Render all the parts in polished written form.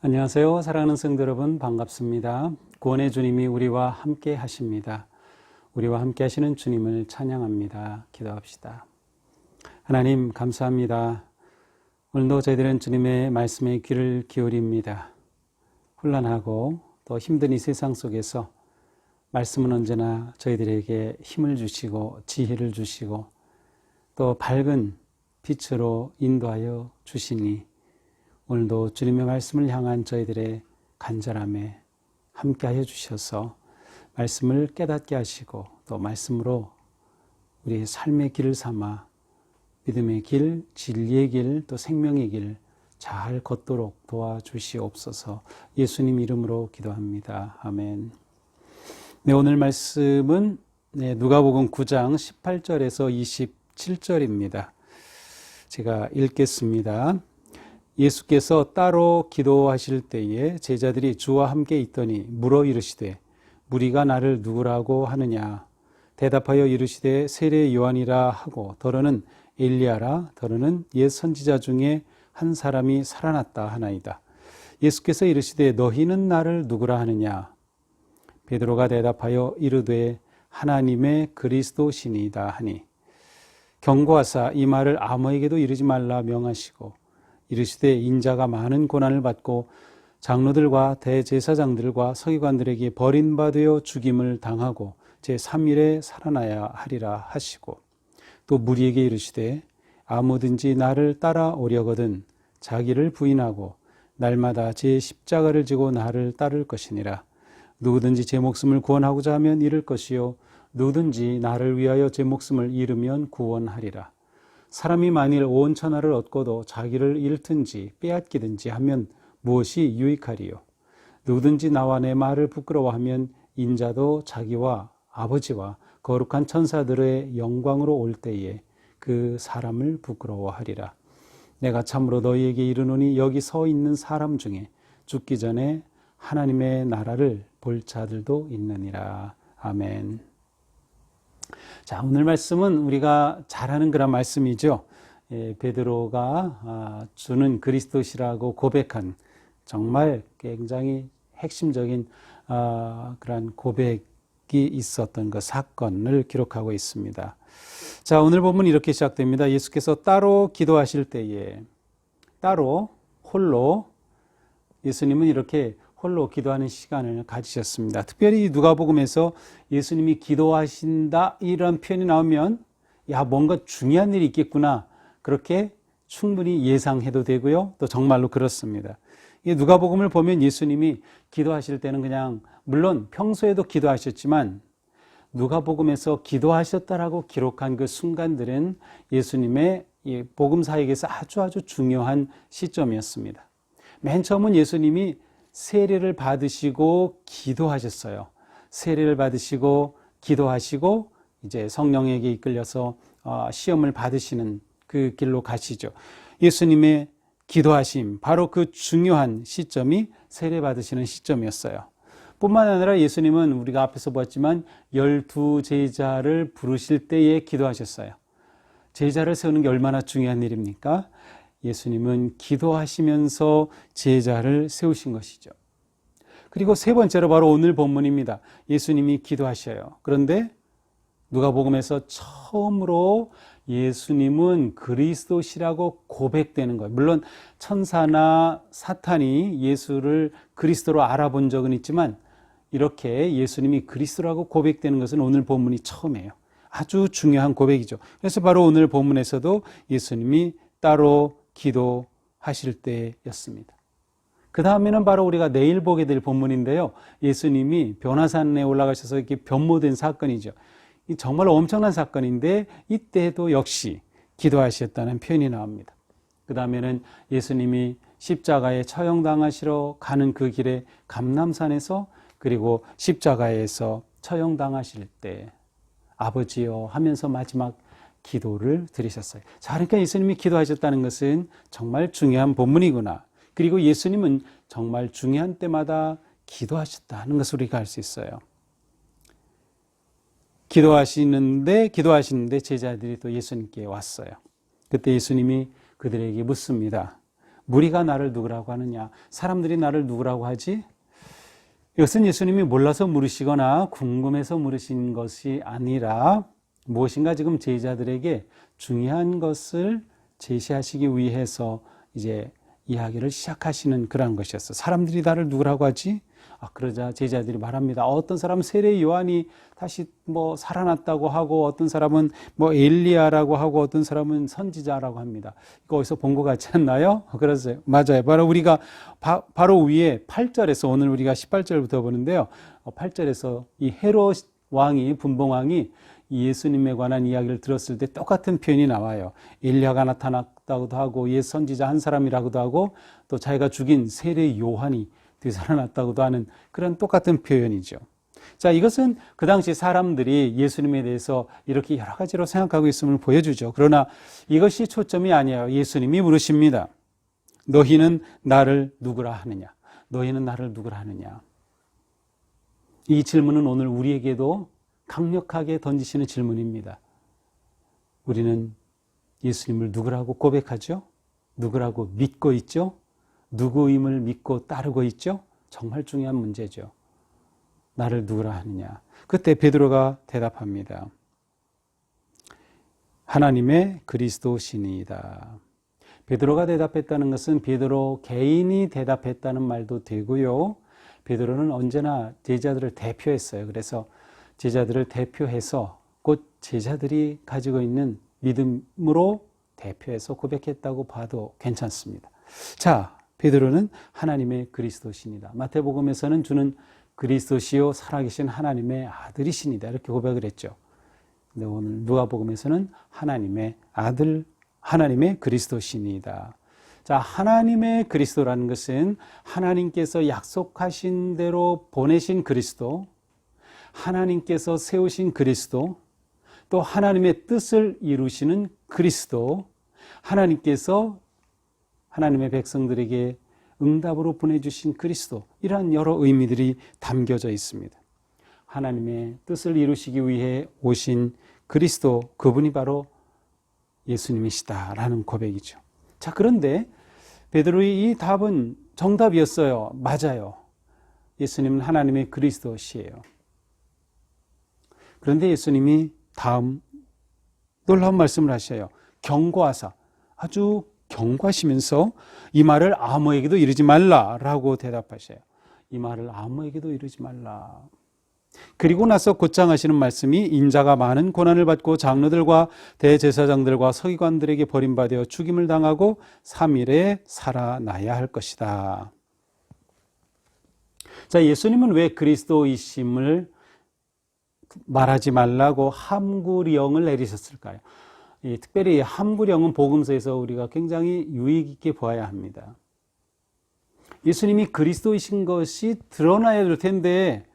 안녕하세요. 사랑하는 성도 여러분, 반갑습니다. 구원의 주님이 우리와 함께 하십니다. 우리와 함께 하시는 주님을 찬양합니다. 기도합시다. 하나님 감사합니다. 오늘도 저희들은 주님의 말씀에 귀를 기울입니다. 혼란하고 또 힘든 이 세상 속에서 말씀은 언제나 저희들에게 힘을 주시고 지혜를 주시고 또 밝은 빛으로 인도하여 주시니 오늘도 주님의 말씀을 향한 저희들의 간절함에 함께하여 주셔서 말씀을 깨닫게 하시고 또 말씀으로 우리의 삶의 길을 삼아 믿음의 길, 진리의 길, 또 생명의 길 잘 걷도록 도와주시옵소서. 예수님 이름으로 기도합니다. 아멘. 네, 오늘 말씀은 누가복음 9장 18절에서 27절입니다. 제가 읽겠습니다. 예수께서 따로 기도하실 때에 제자들이 주와 함께 있더니 물어 이르시되 무리가 나를 누구라고 하느냐. 대답하여 이르시되 세례 요한이라 하고 더러는 엘리야라, 더러는 옛 선지자 중에 한 사람이 살아났다 하나이다. 예수께서 이르시되 너희는 나를 누구라 하느냐. 베드로가 대답하여 이르되 하나님의 그리스도시니이다 하니 경고하사 이 말을 아무에게도 이르지 말라 명하시고 이르시되 인자가 많은 고난을 받고 장로들과 대제사장들과 서기관들에게 버림받아 죽임을 당하고 제3일에 살아나야 하리라 하시고 또 무리에게 이르시되 아무든지 나를 따라오려거든 자기를 부인하고 날마다 제 십자가를 지고 나를 따를 것이니라. 누구든지 제 목숨을 구원하고자 하면 잃을 것이요 누구든지 나를 위하여 제 목숨을 잃으면 구원하리라. 사람이 만일 온 천하를 얻고도 자기를 잃든지 빼앗기든지 하면 무엇이 유익하리요? 누구든지 나와 내 말을 부끄러워하면 인자도 자기와 아버지와 거룩한 천사들의 영광으로 올 때에 그 사람을 부끄러워하리라. 내가 참으로 너희에게 이르노니 여기 서 있는 사람 중에 죽기 전에 하나님의 나라를 볼 자들도 있느니라. 아멘. 자, 오늘 말씀은 우리가 잘 아는 그런 말씀이죠. 베드로가 주는 그리스도시라고 고백한 정말 굉장히 핵심적인 그런 고백이 있었던 그 사건을 기록하고 있습니다. 자, 오늘 본문 이렇게 시작됩니다. 예수께서 따로 기도하실 때에 따로 홀로 예수님은 이렇게 홀로 기도하는 시간을 가지셨습니다. 특별히 누가복음에서 예수님이 기도하신다 이런 표현이 나오면 뭔가 중요한 일이 있겠구나 그렇게 충분히 예상해도 되고요. 또 정말로 그렇습니다. 누가복음을 보면 예수님이 기도하실 때는 그냥 물론 평소에도 기도하셨지만 누가복음에서 기도하셨다라고 기록한 그 순간들은 예수님의 복음 사역에서 아주 중요한 시점이었습니다. 맨 처음은 예수님이 세례를 받으시고 기도하셨어요. 세례를 받으시고 기도하시고 이제 성령에게 이끌려서 시험을 받으시는 그 길로 가시죠. 예수님의 기도하심, 바로 그 중요한 시점이 세례 받으시는 시점이었어요. 뿐만 아니라 예수님은 우리가 앞에서 보았지만 12제자를 부르실 때에 기도하셨어요. 제자를 세우는 게 얼마나 중요한 일입니까? 예수님은 기도하시면서 제자를 세우신 것이죠. 그리고 세 번째로 바로 오늘 본문입니다. 예수님이 기도하셔요. 그런데 누가복음에서 처음으로 예수님은 그리스도시라고 고백되는 거예요. 물론 천사나 사탄이 예수를 그리스도로 알아본 적은 있지만 이렇게 예수님이 그리스도라고 고백되는 것은 오늘 본문이 처음이에요. 아주 중요한 고백이죠. 그래서 바로 오늘 본문에서도 예수님이 따로 기도하실 때였습니다. 그 다음에는 바로 우리가 내일 보게 될 본문인데요. 예수님이 변화산에 올라가셔서 이렇게 변모된 사건이죠. 정말 엄청난 사건인데 이때도 역시 기도하셨다는 표현이 나옵니다. 그 다음에는 예수님이 십자가에 처형당하시러 가는 그 길에 감람산에서 그리고 십자가에서 처형당하실 때 아버지여 하면서 마지막 기도를 드리셨어요. 자, 그러니까 예수님이 기도하셨다는 것은 정말 중요한 본문이구나. 그리고 예수님은 정말 중요한 때마다 기도하셨다는 것을 우리가 알 수 있어요. 기도하시는데 제자들이 또 예수님께 왔어요. 그때 예수님이 그들에게 묻습니다. 무리가 나를 누구라고 하느냐? 사람들이 나를 누구라고 하지? 이것은 예수님이 몰라서 물으시거나 궁금해서 물으신 것이 아니라 무엇인가 지금 제자들에게 중요한 것을 제시하시기 위해서 이제 이야기를 시작하시는 그런 것이었어요. 사람들이 나를 누구라고 하지? 그러자 제자들이 말합니다. 어떤 사람은 세례 요한이 다시 살아났다고 하고, 어떤 사람은 엘리야라고 하고, 어떤 사람은 선지자라고 합니다. 이거 어디서 본 것 같지 않나요? 그러세요. 맞아요. 바로 우리가 바로 위에 8절에서, 오늘 우리가 18절부터 보는데요. 8절에서 이 헤롯 왕이, 분봉왕이 예수님에 관한 이야기를 들었을 때 똑같은 표현이 나와요. 엘리야가 나타났다고도 하고, 옛 선지자 한 사람이라고도 하고, 또 자기가 죽인 세례 요한이 되살아났다고도 하는 그런 똑같은 표현이죠. 자, 이것은 그 당시 사람들이 예수님에 대해서 이렇게 여러 가지로 생각하고 있음을 보여주죠. 그러나 이것이 초점이 아니에요. 예수님이 물으십니다. 너희는 나를 누구라 하느냐? 너희는 나를 누구라 하느냐? 이 질문은 오늘 우리에게도 강력하게 던지시는 질문입니다. 우리는 예수님을 누구라고 고백하죠? 누구라고 믿고 있죠? 누구임을 믿고 따르고 있죠? 정말 중요한 문제죠. 나를 누구라 하느냐? 그때 베드로가 대답합니다. 하나님의 그리스도시니이다. 베드로가 대답했다는 것은 베드로 개인이 대답했다는 말도 되고요. 베드로는 언제나 제자들을 대표했어요. 그래서 제자들을 대표해서 곧 제자들이 가지고 있는 믿음으로 대표해서 고백했다고 봐도 괜찮습니다. 자, 베드로는 하나님의 그리스도시니다. 마태복음에서는 주는 그리스도시요 살아계신 하나님의 아들이시니다. 이렇게 고백을 했죠. 근데 오늘 누가복음에서는 하나님의 아들, 하나님의 그리스도시니다. 자, 하나님의 그리스도라는 것은 하나님께서 약속하신 대로 보내신 그리스도, 하나님께서 세우신 그리스도, 또 하나님의 뜻을 이루시는 그리스도, 하나님께서 하나님의 백성들에게 응답으로 보내주신 그리스도, 이러한 여러 의미들이 담겨져 있습니다. 하나님의 뜻을 이루시기 위해 오신 그리스도, 그분이 바로 예수님이시다라는 고백이죠. 자, 그런데 베드로의 이 답은 정답이었어요. 맞아요. 예수님은 하나님의 그리스도시예요. 그런데 예수님이 다음 놀라운 말씀을 하셔요. 경고하사, 아주 경고하시면서 이 말을 아무에게도 이르지 말라라고 대답하셔요. 이 말을 아무에게도 이르지 말라. 그리고 나서 곧장 하시는 말씀이 인자가 많은 고난을 받고 장로들과 대제사장들과 서기관들에게 버림받아 죽임을 당하고 3일에 살아나야 할 것이다. 자, 예수님은 왜 그리스도이심을 말하지 말라고 함구령을 내리셨을까요? 특별히 함구령은 복음서에서 우리가 굉장히 유익 있게 보아야 합니다. 예수님이 그리스도이신 것이 드러나야 될 텐데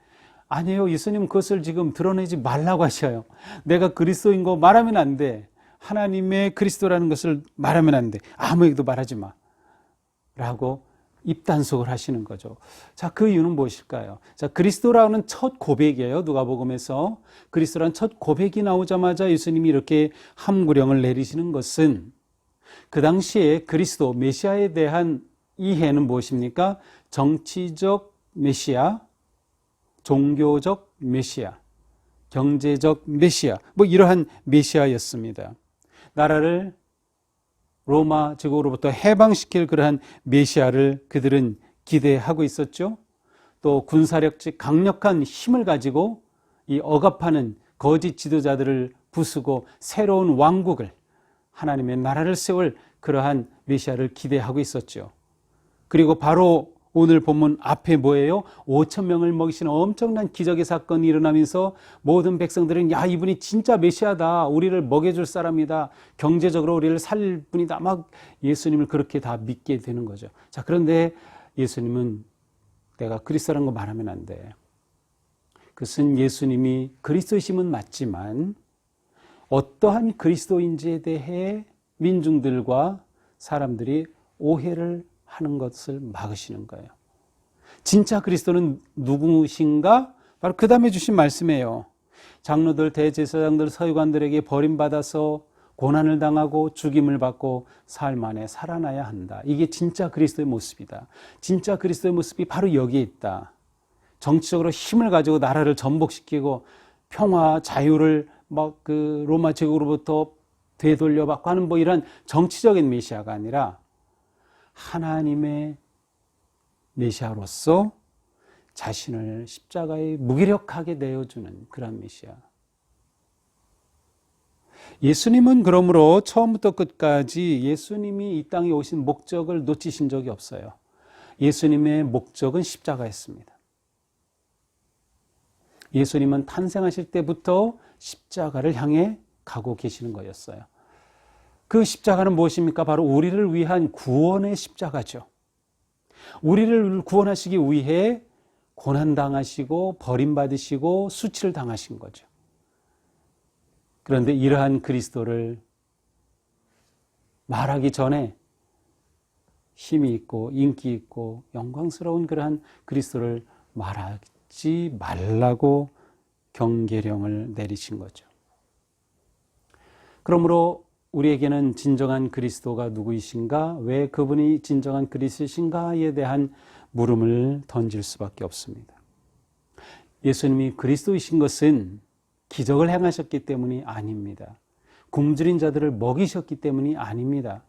아니에요. 예수님은 그것을 지금 드러내지 말라고 하셔요. 내가 그리스도인 거 말하면 안 돼. 하나님의 그리스도라는 것을 말하면 안 돼. 아무에게도 말하지 마. 라고 입단속을 하시는 거죠. 자, 그 이유는 무엇일까요? 자, 그리스도라는 첫 고백이에요. 누가복음에서 그리스도라는 첫 고백이 나오자마자 예수님이 이렇게 함구령을 내리시는 것은 그 당시에 그리스도 메시아에 대한 이해는 무엇입니까? 정치적 메시아, 종교적 메시아, 경제적 메시아, 이러한 메시아였습니다. 나라를 로마 제국으로부터 해방시킬 그러한 메시아를 그들은 기대하고 있었죠. 또 군사력적 강력한 힘을 가지고 이 억압하는 거짓 지도자들을 부수고 새로운 왕국을, 하나님의 나라를 세울 그러한 메시아를 기대하고 있었죠. 그리고 바로 오늘 본문 앞에 뭐예요? 5,000명을 먹이시는 엄청난 기적의 사건이 일어나면서 모든 백성들은 야, 이분이 진짜 메시아다. 우리를 먹여줄 사람이다. 경제적으로 우리를 살릴 분이다. 막 예수님을 그렇게 다 믿게 되는 거죠. 자, 그런데 예수님은 내가 그리스도라는 거 말하면 안 돼. 그것은 예수님이 그리스도이심은 맞지만 어떠한 그리스도인지에 대해 민중들과 사람들이 오해를 하는 것을 막으시는 거예요. 진짜 그리스도는 누구신가? 바로 그 다음에 주신 말씀이에요. 장로들, 대제사장들, 서기관들에게 버림받아서 고난을 당하고 죽임을 받고 사흘 만에 살아나야 한다. 이게 진짜 그리스도의 모습이다. 진짜 그리스도의 모습이 바로 여기에 있다. 정치적으로 힘을 가지고 나라를 전복시키고 평화, 자유를 막 그 로마 제국으로부터 되돌려받고 하는 뭐 이런 정치적인 메시아가 아니라 하나님의 메시아로서 자신을 십자가에 무기력하게 내어주는 그런 메시아. 예수님은 그러므로 처음부터 끝까지 예수님이 이 땅에 오신 목적을 놓치신 적이 없어요. 예수님의 목적은 십자가였습니다. 예수님은 탄생하실 때부터 십자가를 향해 가고 계시는 거였어요. 그 십자가는 무엇입니까? 바로 우리를 위한 구원의 십자가죠. 우리를 구원하시기 위해 고난당하시고 버림받으시고 수치를 당하신 거죠. 그런데 이러한 그리스도를 말하기 전에 힘이 있고 인기 있고 영광스러운 그러한 그리스도를 말하지 말라고 경계령을 내리신 거죠. 그러므로 우리에게는 진정한 그리스도가 누구이신가? 왜 그분이 진정한 그리스도이신가에 대한 물음을 던질 수밖에 없습니다. 예수님이 그리스도이신 것은 기적을 행하셨기 때문이 아닙니다. 굶주린 자들을 먹이셨기 때문이 아닙니다.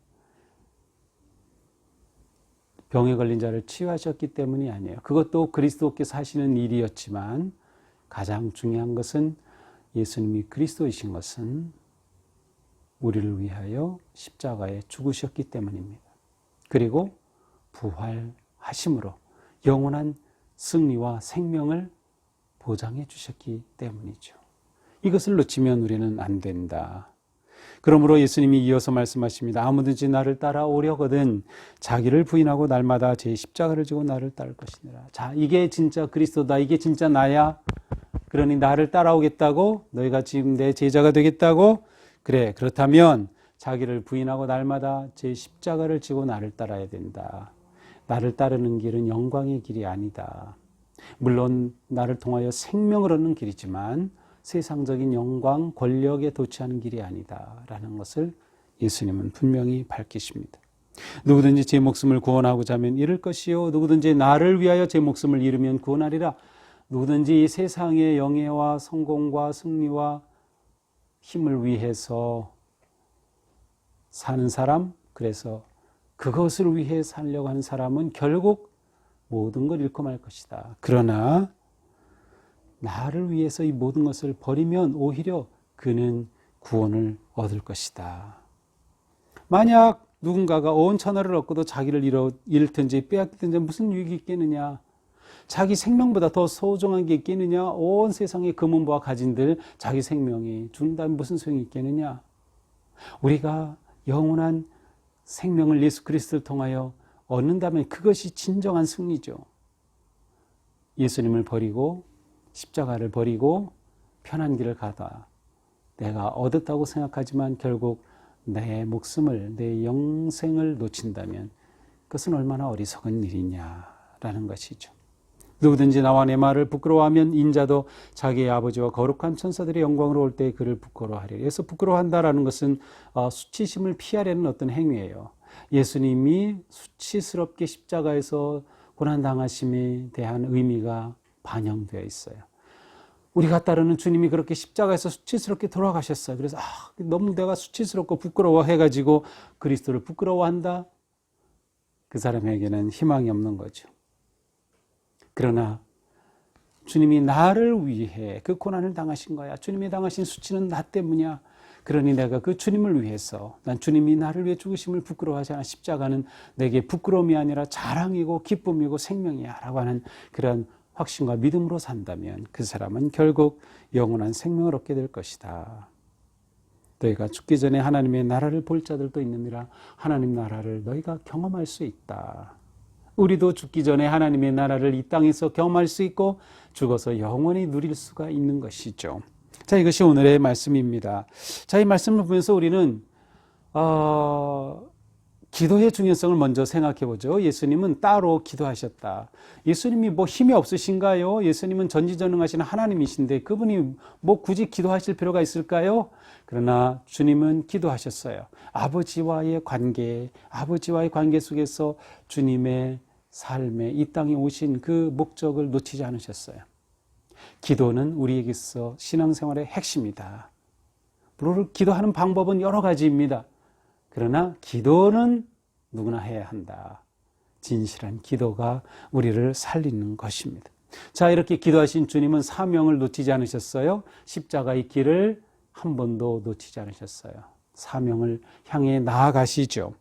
병에 걸린 자를 치유하셨기 때문이 아니에요. 그것도 그리스도께서 하시는 일이었지만 가장 중요한 것은 예수님이 그리스도이신 것은 우리를 위하여 십자가에 죽으셨기 때문입니다. 그리고 부활하심으로 영원한 승리와 생명을 보장해 주셨기 때문이죠. 이것을 놓치면 우리는 안 된다. 그러므로 예수님이 이어서 말씀하십니다. 아무든지 나를 따라오려거든 자기를 부인하고 날마다 제 십자가를 지고 나를 따를 것이니라. 자, 이게 진짜 그리스도다. 이게 진짜 나야. 그러니 나를 따라오겠다고? 너희가 지금 내 제자가 되겠다고? 그래, 그렇다면 자기를 부인하고 날마다 제 십자가를 지고 나를 따라야 된다. 나를 따르는 길은 영광의 길이 아니다. 물론 나를 통하여 생명을 얻는 길이지만 세상적인 영광, 권력에 도취하는 길이 아니다 라는 것을 예수님은 분명히 밝히십니다. 누구든지 제 목숨을 구원하고자 하면 잃을 것이요 누구든지 나를 위하여 제 목숨을 잃으면 구원하리라. 누구든지 이 세상의 영예와 성공과 승리와 힘을 위해서 사는 사람, 그래서 그것을 위해 살려고 하는 사람은 결국 모든 걸 잃고 말 것이다. 그러나 나를 위해서 이 모든 것을 버리면 오히려 그는 구원을 얻을 것이다. 만약 누군가가 온 천하를 얻고도 자기를 잃든지 빼앗기든지 무슨 유익이 있겠느냐? 자기 생명보다 더 소중한 게 있겠느냐? 온 세상의 금은보화 가진들 자기 생명이 준다면 무슨 소용이 있겠느냐? 우리가 영원한 생명을 예수 그리스도를 통하여 얻는다면 그것이 진정한 승리죠. 예수님을 버리고 십자가를 버리고 편한 길을 가다 내가 얻었다고 생각하지만 결국 내 목숨을, 내 영생을 놓친다면 그것은 얼마나 어리석은 일이냐라는 것이죠. 누구든지 나와 내 말을 부끄러워하면 인자도 자기의 아버지와 거룩한 천사들의 영광으로 올 때 그를 부끄러워하리라. 그래서 부끄러워한다라는 것은 수치심을 피하려는 어떤 행위예요. 예수님이 수치스럽게 십자가에서 고난당하심에 대한 의미가 반영되어 있어요. 우리가 따르는 주님이 그렇게 십자가에서 수치스럽게 돌아가셨어요. 그래서 너무 내가 수치스럽고 부끄러워해가지고 그리스도를 부끄러워한다? 그 사람에게는 희망이 없는 거죠. 그러나 주님이 나를 위해 그 고난을 당하신 거야. 주님이 당하신 수치는 나 때문이야. 그러니 내가 그 주님을 위해서 난 주님이 나를 위해 죽으심을 부끄러워하지 않아. 십자가는 내게 부끄러움이 아니라 자랑이고 기쁨이고 생명이야 라고 하는 그런 확신과 믿음으로 산다면 그 사람은 결국 영원한 생명을 얻게 될 것이다. 너희가 죽기 전에 하나님의 나라를 볼 자들도 있느니라. 하나님 나라를 너희가 경험할 수 있다. 우리도 죽기 전에 하나님의 나라를 이 땅에서 경험할 수 있고 죽어서 영원히 누릴 수가 있는 것이죠. 자, 이것이 오늘의 말씀입니다. 자, 이 말씀을 보면서 우리는 기도의 중요성을 먼저 생각해 보죠. 예수님은 따로 기도하셨다. 예수님이 뭐 힘이 없으신가요? 예수님은 전지전능하신 하나님이신데 그분이 뭐 굳이 기도하실 필요가 있을까요? 그러나 주님은 기도하셨어요. 아버지와의 관계 속에서 주님의 삶에 이 땅에 오신 그 목적을 놓치지 않으셨어요. 기도는 우리에게 있어 신앙생활의 핵심이다. 물론 기도하는 방법은 여러 가지입니다. 그러나 기도는 누구나 해야 한다. 진실한 기도가 우리를 살리는 것입니다. 자, 이렇게 기도하신 주님은 사명을 놓치지 않으셨어요. 십자가의 길을 한 번도 놓치지 않으셨어요. 사명을 향해 나아가시죠.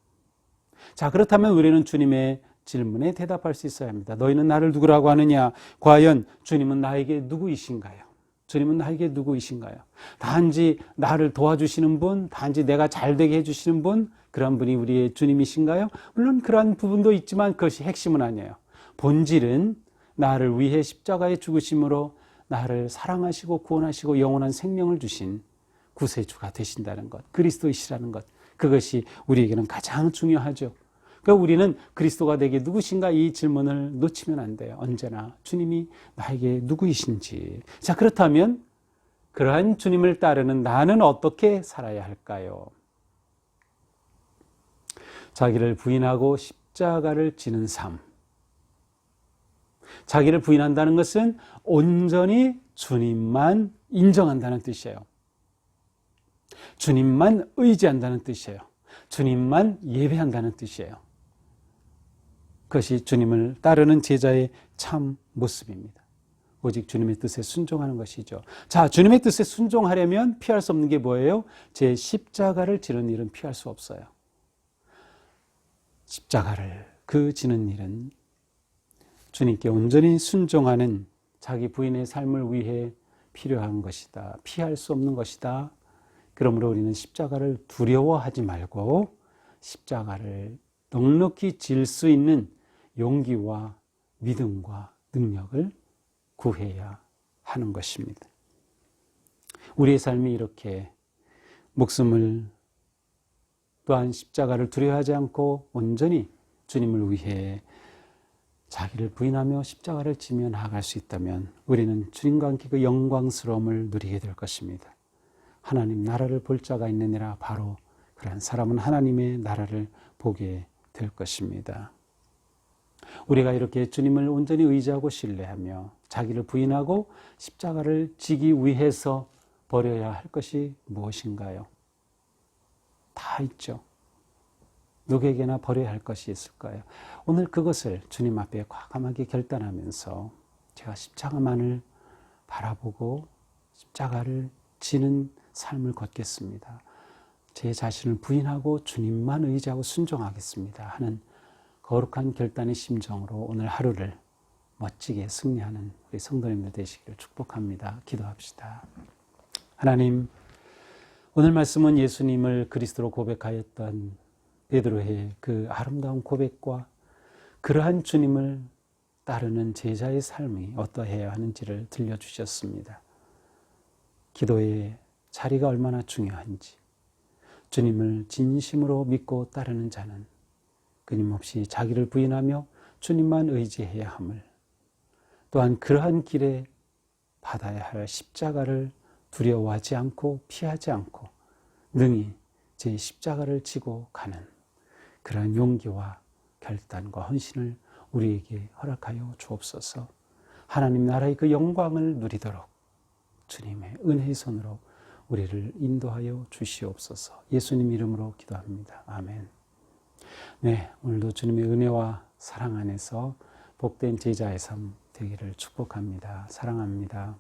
자, 그렇다면 우리는 주님의 질문에 대답할 수 있어야 합니다. 너희는 나를 누구라고 하느냐? 과연 주님은 나에게 누구이신가요? 주님은 나에게 누구이신가요? 단지 나를 도와주시는 분, 단지 내가 잘되게 해주시는 분, 그런 분이 우리의 주님이신가요? 물론 그러한 부분도 있지만 그것이 핵심은 아니에요. 본질은 나를 위해 십자가에 죽으심으로 나를 사랑하시고 구원하시고 영원한 생명을 주신 구세주가 되신다는 것, 그리스도이시라는 것, 그것이 우리에게는 가장 중요하죠. 그러니까 우리는 그리스도가 내게 누구신가 이 질문을 놓치면 안 돼요. 언제나 주님이 나에게 누구이신지. 자, 그렇다면 그러한 주님을 따르는 나는 어떻게 살아야 할까요? 자기를 부인하고 십자가를 지는 삶. 자기를 부인한다는 것은 온전히 주님만 인정한다는 뜻이에요. 주님만 의지한다는 뜻이에요. 주님만 예배한다는 뜻이에요. 그것이 주님을 따르는 제자의 참 모습입니다. 오직 주님의 뜻에 순종하는 것이죠. 자, 주님의 뜻에 순종하려면 피할 수 없는 게 뭐예요? 제 십자가를 지는 일은 피할 수 없어요. 십자가를 지는 일은 주님께 온전히 순종하는 자기 부인의 삶을 위해 필요한 것이다. 피할 수 없는 것이다. 그러므로 우리는 십자가를 두려워하지 말고 십자가를 넉넉히 질 수 있는 용기와 믿음과 능력을 구해야 하는 것입니다. 우리의 삶이 이렇게 목숨을 또한 십자가를 두려워하지 않고 온전히 주님을 위해 자기를 부인하며 십자가를 지며 나아갈 수 있다면 우리는 주님과 함께 그 영광스러움을 누리게 될 것입니다. 하나님 나라를 볼 자가 있느니라. 바로 그러한 사람은 하나님의 나라를 보게 될 것입니다. 우리가 이렇게 주님을 온전히 의지하고 신뢰하며 자기를 부인하고 십자가를 지기 위해서 버려야 할 것이 무엇인가요? 다 있죠. 누구에게나 버려야 할 것이 있을까요? 오늘 그것을 주님 앞에 과감하게 결단하면서 제가 십자가만을 바라보고 십자가를 지는 삶을 걷겠습니다. 제 자신을 부인하고 주님만 의지하고 순종하겠습니다 하는 거룩한 결단의 심정으로 오늘 하루를 멋지게 승리하는 우리 성도님들 되시기를 축복합니다. 기도합시다. 하나님, 오늘 말씀은 예수님을 그리스도로 고백하였던 베드로의 그 아름다운 고백과 그러한 주님을 따르는 제자의 삶이 어떠해야 하는지를 들려주셨습니다. 기도의 자리가 얼마나 중요한지, 주님을 진심으로 믿고 따르는 자는 끊임없이 자기를 부인하며 주님만 의지해야 함을, 또한 그러한 길에 받아야 할 십자가를 두려워하지 않고 피하지 않고 능히 제 십자가를 지고 가는 그러한 용기와 결단과 헌신을 우리에게 허락하여 주옵소서. 하나님 나라의 그 영광을 누리도록 주님의 은혜의 손으로 우리를 인도하여 주시옵소서. 예수님 이름으로 기도합니다. 아멘. 네, 오늘도 주님의 은혜와 사랑 안에서 복된 제자의 삶 되기를 축복합니다. 사랑합니다.